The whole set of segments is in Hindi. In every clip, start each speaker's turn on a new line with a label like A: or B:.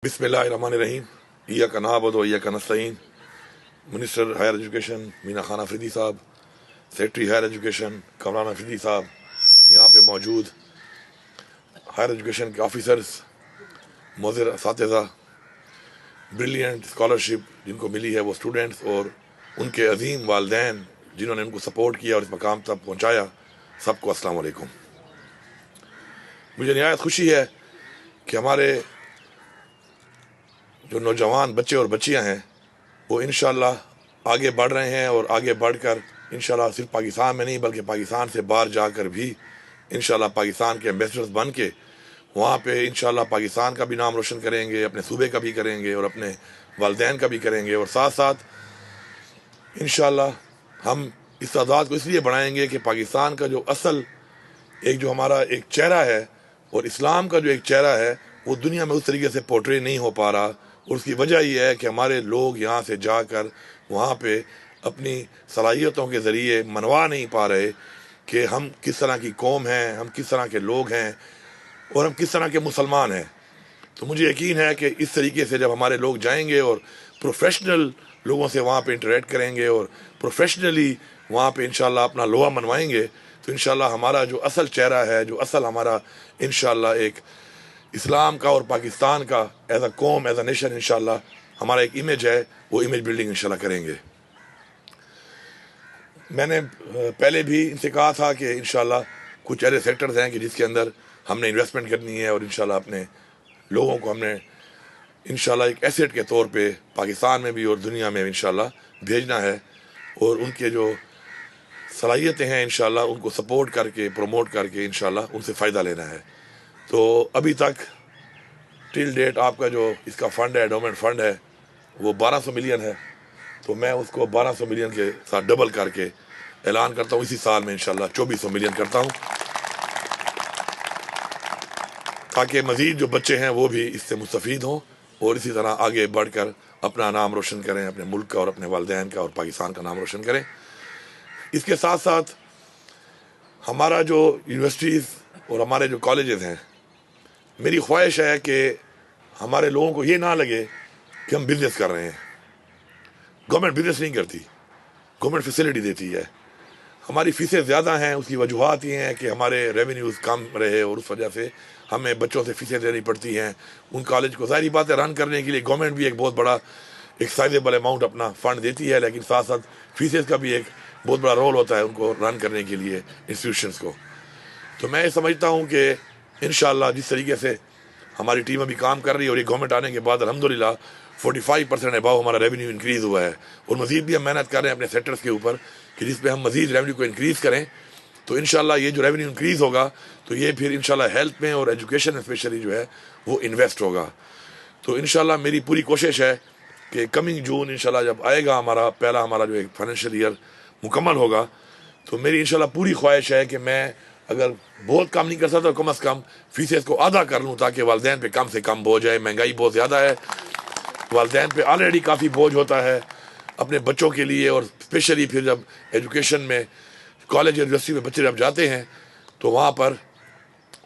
A: बिस्मिल्लाहिर्रहमानिर्रहीम। इय्याका नअबुदु व इय्याका नस्तईन। Minister higher education Meena Khan Afridi साहब, secretary higher education Kamran Afridi साहब, यहाँ पे मौजूद हायर एजुकेशन के ऑफिसर्स, मोज़र असातिज़ा, ब्रिलियंट स्कॉलरशिप जिनको मिली है वो स्टूडेंट्स और उनके अजीम वालिदैन जिन्होंने उनको सपोर्ट किया और इस मकाम तक पहुँचाया, सबको अस्सलाम वालेकुम। मुझे निहायत खुशी है कि हमारे जो नौजवान बच्चे और बच्चियां हैं वो इंशाअल्लाह आगे बढ़ रहे हैं और आगे बढ़कर इंशाअल्लाह सिर्फ पाकिस्तान में नहीं बल्कि पाकिस्तान से बाहर जाकर भी इंशाअल्लाह पाकिस्तान के एम्बेसडर्स बन के वहाँ पे इंशाअल्लाह पाकिस्तान का भी नाम रोशन करेंगे, अपने सूबे का भी करेंगे और अपने वालिदैन का भी करेंगे। और साथ साथ इंशाअल्लाह हम इस तादाद को इसलिए बढ़ाएंगे कि पाकिस्तान का जो असल एक जो हमारा एक चेहरा है और इस्लाम का जो एक चेहरा है वो दुनिया में उस तरीके से पोर्ट्रे नहीं हो पा रहा। और उसकी वजह यह है कि हमारे लोग यहाँ से जाकर वहाँ पे अपनी सलाहियतों के ज़रिए मनवा नहीं पा रहे कि हम किस तरह की कौम हैं, हम किस तरह के लोग हैं और हम किस तरह के मुसलमान हैं। तो मुझे यकीन है कि इस तरीके से जब हमारे लोग जाएंगे और प्रोफेशनल लोगों से वहाँ पे इंटरेक्ट करेंगे और प्रोफेशनली वहाँ पे इंशाल्लाह अपना लोहा मनवाएंगे तो इंशाल्लाह हमारा जो असल चेहरा है, जो असल हमारा इंशाल्लाह एक इस्लाम का और पाकिस्तान का एज अ कौम, एज अ नेशन इंशाल्लाह हमारा एक इमेज है, वो इमेज बिल्डिंग इंशाल्लाह करेंगे। मैंने पहले भी इनसे कहा था कि इंशाल्लाह कुछ ऐसे सेक्टर्स हैं कि जिसके अंदर हमने इन्वेस्टमेंट करनी है और इंशाल्लाह अपने लोगों को हमने इंशाल्लाह एक एसेट के तौर पे पाकिस्तान में भी और दुनिया में इंशाल्लाह भेजना है और उनके जो सलाहियतें हैं इंशाल्लाह उनको सपोर्ट करके प्रमोट करके इंशाल्लाह उनसे फ़ायदा लेना है। तो अभी तक टिल डेट आपका जो इसका फ़ंड है, एंडोमेंट फ़ंड है, वो 1200 मिलियन है। तो मैं उसको 1200 मिलियन के साथ डबल करके ऐलान करता हूँ, इसी साल में इंशाल्लाह 2400 मिलियन करता हूँ ताकि मज़ीद जो बच्चे हैं वो भी इससे मुस्तफ़ीद हों और इसी तरह आगे बढ़कर अपना नाम रोशन करें, अपने मुल्क का और अपने वालिदैन का और पाकिस्तान का नाम रोशन करें। इसके साथ साथ हमारा जो यूनिवर्सिटीज़ और हमारे जो कॉलेजेस हैं, मेरी ख्वाहिश है कि हमारे लोगों को ये ना लगे कि हम बिज़नेस कर रहे हैं। गवर्नमेंट बिज़नेस नहीं करती, गवर्नमेंट फैसिलिटी देती है। हमारी फ़ीसें ज़्यादा हैं, उसकी वजूहत ये हैं कि हमारे रेवेन्यूज़ कम रहे और उस वजह से हमें बच्चों से फ़ीसें देनी पड़ती हैं। उन कॉलेज को ज़ाहिर बात है रन करने के लिए गवर्नमेंट भी एक बहुत बड़ा एक साइजेबल अमाउंट अपना फ़ंड देती है, लेकिन साथ साथ फ़ीसेस का भी एक बहुत बड़ा रोल होता है उनको रन करने के लिए इंस्टीट्यूशंस को। तो मैं ये समझता हूँ कि इंशाअल्लाह जिस तरीके से हमारी टीम अभी काम कर रही है और ये गवर्नमेंट आने के बाद अल्हम्दुलिल्लाह 45% अबाव हमारा रेवेन्यू इंक्रीज़ हुआ है और मज़ीद भी हम मेहनत कर रहे हैं अपने सेक्टर्स के ऊपर कि जिस पे हम मज़ीद रेवेन्यू को इंक्रीज़ करें। तो इंशाअल्लाह ये जो रेवेन्यू इंक्रीज़ होगा तो ये फिर इंशाअल्लाह हेल्थ में और एजुकेशन स्पेशली जो है वो इन्वेस्ट होगा। तो इंशाअल्लाह मेरी पूरी कोशिश है कि कमिंग जून इंशाअल्लाह जब आएगा हमारा जो एक फाइनेंशियल ईयर मुकम्मल होगा तो मेरी इंशाअल्लाह पूरी ख्वाहिश है कि मैं अगर बहुत कम नहीं कर सकता तो कम से कम फीसेस को आधा कर लूँ ताकि वालिदैन पे कम से कम बोझ आए। महंगाई बहुत ज़्यादा है, वालिदैन पे ऑलरेडी काफ़ी बोझ होता है अपने बच्चों के लिए और स्पेशली फिर जब एजुकेशन में कॉलेज यूनिवर्सिटी में बच्चे जब जाते हैं तो वहाँ पर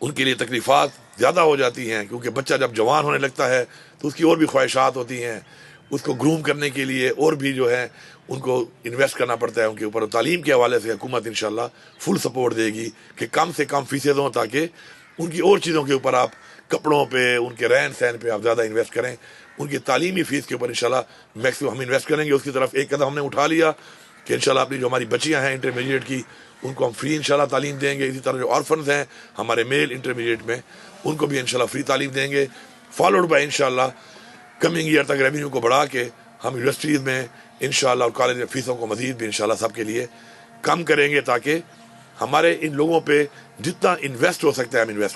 A: उनके लिए तकलीफ़ात ज़्यादा हो जाती हैं क्योंकि बच्चा जब जवान होने लगता है तो उसकी और भी ख्वाहिशात होती हैं, उसको ग्रूम करने के लिए और भी जो है उनको इन्वेस्ट करना पड़ता है उनके ऊपर। तालीम के हवाले से हुकूमत इंशाल्लाह फुल सपोर्ट देगी कि कम से कम फीसें हों ताकि उनकी और चीज़ों के ऊपर आप कपड़ों पे, उनके रहन सहन पे आप ज़्यादा इन्वेस्ट करें। उनकी तालीमी फ़ीस के ऊपर इंशाल्लाह मैक्सिमम हम इन्वेस्ट करेंगे। उसकी तरफ एक कदम हमने उठा लिया कि इंशाल्लाह अपनी जो हमारी बच्चियाँ हैं इंटरमीडिएट की उनको हम फ्री इंशाल्लाह तालीम देंगे। इसी तरह जो ऑर्फन्स हैं हमारे मेल इंटरमीडिएट में उनको भी इंशाल्लाह फ्री तालीम देंगे। फॉलोड बाय इंशाल्लाह कमिंग ईयर तक रेवेन्यू को बढ़ा के हम यूनिवर्सिटीज़ में इंशाल्लाह और कॉलेज में फ़ीसों को मज़ीद भी इंशाल्लाह सबके लिए कम करेंगे ताकि हमारे इन लोगों पे जितना इन्वेस्ट हो सकता है हम इन्वेस्ट